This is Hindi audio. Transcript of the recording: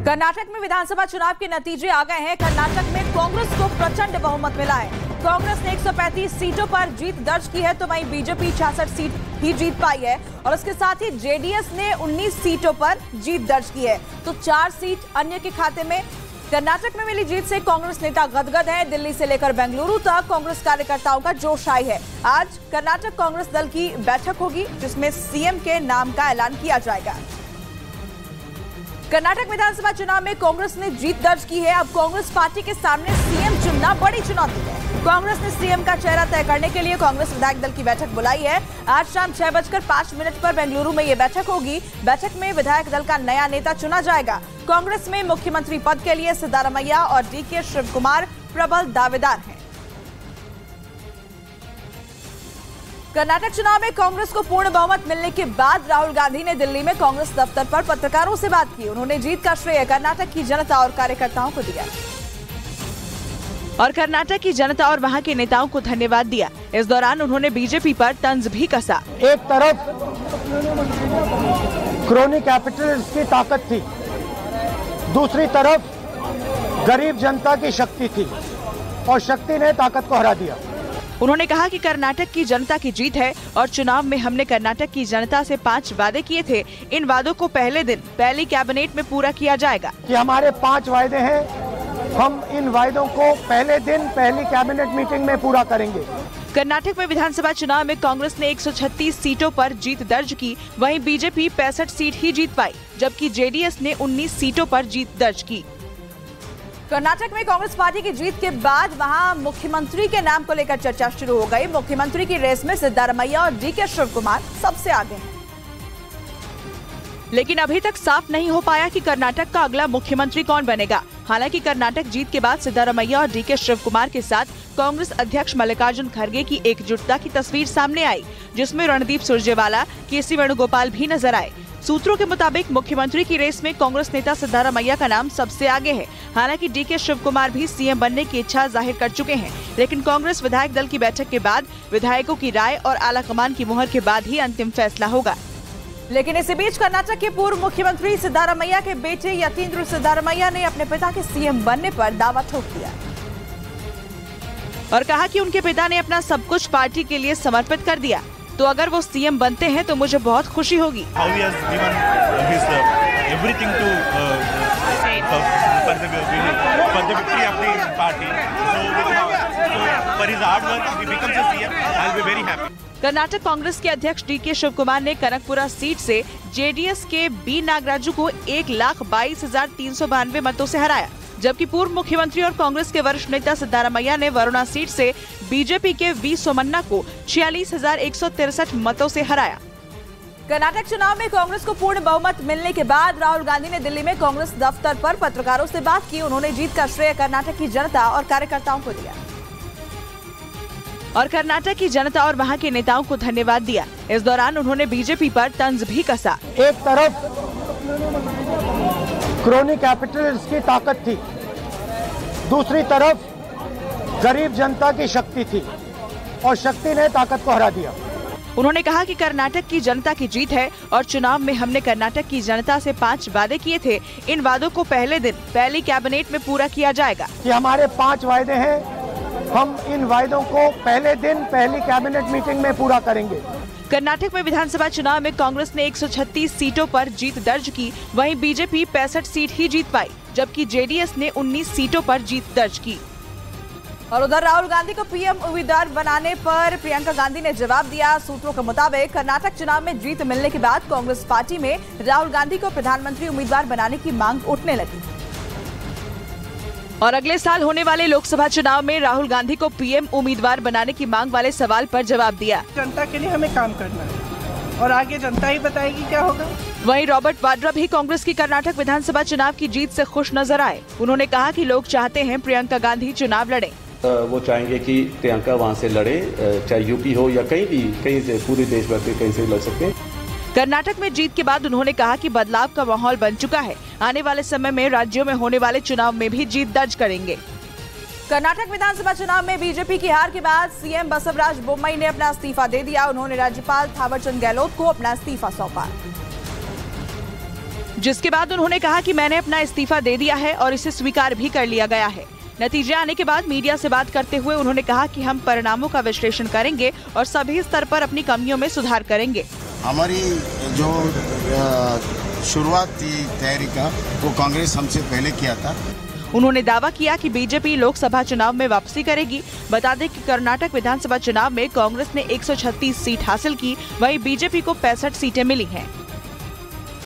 कर्नाटक में विधानसभा चुनाव के नतीजे आ गए हैं। कर्नाटक में कांग्रेस को प्रचंड बहुमत मिला है। कांग्रेस ने 135 सीटों पर जीत दर्ज की है, तो वहीं बीजेपी 66 सीट ही जीत पाई है और उसके साथ ही जेडीएस ने 19 सीटों पर जीत दर्ज की है, तो 4 सीट अन्य के खाते में। कर्नाटक में मिली जीत से कांग्रेस नेता गदगद हैं। दिल्ली से लेकर बेंगलुरु तक कांग्रेस कार्यकर्ताओं का जोश आई है। आज कर्नाटक कांग्रेस दल की बैठक होगी, जिसमें सीएम के नाम का ऐलान किया जाएगा। कर्नाटक विधानसभा चुनाव में कांग्रेस ने जीत दर्ज की है। अब कांग्रेस पार्टी के सामने सीएम चुनना बड़ी चुनौती है। कांग्रेस ने सीएम का चेहरा तय करने के लिए कांग्रेस विधायक दल की बैठक बुलाई है। आज शाम 6:05 पर बेंगलुरु में ये बैठक होगी। बैठक में विधायक दल का नया नेता चुना जाएगा। कांग्रेस में मुख्यमंत्री पद के लिए सिद्धारमैया और डीके शिवकुमार प्रबल दावेदार हैं। कर्नाटक चुनाव में कांग्रेस को पूर्ण बहुमत मिलने के बाद राहुल गांधी ने दिल्ली में कांग्रेस दफ्तर पर पत्रकारों से बात की। उन्होंने जीत का श्रेय कर्नाटक की जनता और कार्यकर्ताओं को दिया और कर्नाटक की जनता और वहां के नेताओं को धन्यवाद दिया। इस दौरान उन्होंने बीजेपी पर तंज भी कसा। एक तरफ क्रोनी कैपिटलिस्ट की ताकत थी, दूसरी तरफ गरीब जनता की शक्ति थी और शक्ति ने ताकत को हरा दिया। उन्होंने कहा कि कर्नाटक की जनता की जीत है और चुनाव में हमने कर्नाटक की जनता से 5 वादे किए थे। इन वादों को पहले दिन पहली कैबिनेट में पूरा किया जाएगा। कि हमारे 5 वायदे हैं, हम इन वायदों को पहले दिन पहली कैबिनेट मीटिंग में पूरा करेंगे। कर्नाटक में विधानसभा चुनाव में कांग्रेस ने 136 सीटों पर जीत दर्ज की, वहीं बीजेपी 65 सीट ही जीत पाई, जबकि जेडीएस ने 19 सीटों पर जीत दर्ज की। कर्नाटक में कांग्रेस पार्टी की जीत के बाद वहां मुख्यमंत्री के नाम को लेकर चर्चा शुरू हो गई। मुख्यमंत्री की रेस में सिद्धारमैया और डीके शिवकुमार सबसे आगे हैं, लेकिन अभी तक साफ नहीं हो पाया कि कर्नाटक का अगला मुख्यमंत्री कौन बनेगा। हालांकि कर्नाटक जीत के बाद सिद्धारमैया और डीके शिवकुमार के साथ कांग्रेस अध्यक्ष मल्लिकार्जुन खड़गे की एकजुटता की तस्वीर सामने आई, जिसमें रणदीप सुरजेवाला, केसी वेणुगोपाल भी नजर आए। सूत्रों के मुताबिक मुख्यमंत्री की रेस में कांग्रेस नेता सिद्धारमैया का नाम सबसे आगे है। हालांकि डीके शिवकुमार भी सीएम बनने की इच्छा जाहिर कर चुके हैं, लेकिन कांग्रेस विधायक दल की बैठक के बाद विधायकों की राय और आला कमान की मुहर के बाद ही अंतिम फैसला होगा। लेकिन इसी बीच कर्नाटक के पूर्व मुख्यमंत्री सिद्धारमैया के बेटे यतीन्द्र सिद्धारमैया ने अपने पिता के सीएम बनने पर दावा ठोक दिया और कहा कि उनके पिता ने अपना सब कुछ पार्टी के लिए समर्पित कर दिया, तो अगर वो सीएम बनते हैं तो मुझे बहुत खुशी होगी। कर्नाटक कांग्रेस के अध्यक्ष डीके शिवकुमार ने कनकपुरा सीट से जेडीएस के बी नागराजू को 1,22,392 मतों से हराया, जबकि पूर्व मुख्यमंत्री और कांग्रेस के वरिष्ठ नेता सिद्धारमैया ने वरुणा सीट से बीजेपी के वी सोमन्ना को 46,163 मतों से हराया। कर्नाटक चुनाव में कांग्रेस को पूर्ण बहुमत मिलने के बाद राहुल गांधी ने दिल्ली में कांग्रेस दफ्तर पर पत्रकारों से बात की। उन्होंने जीत का श्रेय कर्नाटक की जनता और कार्यकर्ताओं को दिया और कर्नाटक की जनता और वहां के नेताओं को धन्यवाद दिया। इस दौरान उन्होंने बीजेपी पर तंज भी कसा। एक तरफ क्रोनी कैपिटलिस्ट की ताकत थी, दूसरी तरफ गरीब जनता की शक्ति थी और शक्ति ने ताकत को हरा दिया। उन्होंने कहा कि कर्नाटक की जनता की जीत है और चुनाव में हमने कर्नाटक की जनता से 5 वादे किए थे। इन वादों को पहले दिन पहली कैबिनेट में पूरा किया जाएगा। कि हमारे 5 वायदे हैं, हम इन वायदों को पहले दिन पहली कैबिनेट मीटिंग में पूरा करेंगे। कर्नाटक में विधानसभा चुनाव में कांग्रेस ने 136 सीटों पर जीत दर्ज की, वहीं बीजेपी 65 सीट ही जीत पाई, जबकि जेडीएस ने 19 सीटों पर जीत दर्ज की। और उधर राहुल गांधी को पीएम उम्मीदवार बनाने पर प्रियंका गांधी ने जवाब दिया। सूत्रों के मुताबिक कर्नाटक चुनाव में जीत मिलने के बाद कांग्रेस पार्टी में राहुल गांधी को प्रधानमंत्री उम्मीदवार बनाने की मांग उठने लगी और अगले साल होने वाले लोकसभा चुनाव में राहुल गांधी को पीएम उम्मीदवार बनाने की मांग वाले सवाल पर जवाब दिया। जनता के लिए हमें काम करना है और आगे जनता ही बताएगी क्या होगा। वहीं रॉबर्ट वाड्रा भी कांग्रेस की कर्नाटक विधानसभा चुनाव की जीत से खुश नजर आए। उन्होंने कहा कि लोग चाहते हैं प्रियंका गांधी चुनाव लड़े। वो चाहेंगे कि प्रियंका वहां से लड़े, चाहे यूपी हो या कहीं से पूरे देश भर के कहीं से लड़ सकते हैं। कर्नाटक में जीत के बाद उन्होंने कहा कि बदलाव का माहौल बन चुका है। आने वाले समय में राज्यों में होने वाले चुनाव में भी जीत दर्ज करेंगे। कर्नाटक विधानसभा चुनाव में बीजेपी की हार के बाद सीएम बसवराज बोम्मई ने अपना इस्तीफा दे दिया। उन्होंने राज्यपाल थावरचंद गहलोत को अपना इस्तीफा सौंपा। जिसके बाद उन्होंने कहा कि मैंने अपना इस्तीफा दे दिया है और इसे स्वीकार भी कर लिया गया है। नतीजे आने के बाद मीडिया से बात करते हुए उन्होंने कहा कि हम परिणामों का विश्लेषण करेंगे और सभी स्तर पर अपनी कमियों में सुधार करेंगे। हमारी जो शुरुआत थी तैयारी का, वो कांग्रेस हमसे पहले किया था। उन्होंने दावा किया कि बीजेपी लोकसभा चुनाव में वापसी करेगी। बता दें कि कर्नाटक विधानसभा चुनाव में कांग्रेस ने 136 सीट हासिल की, वहीं बीजेपी को 65 सीटें मिली हैं।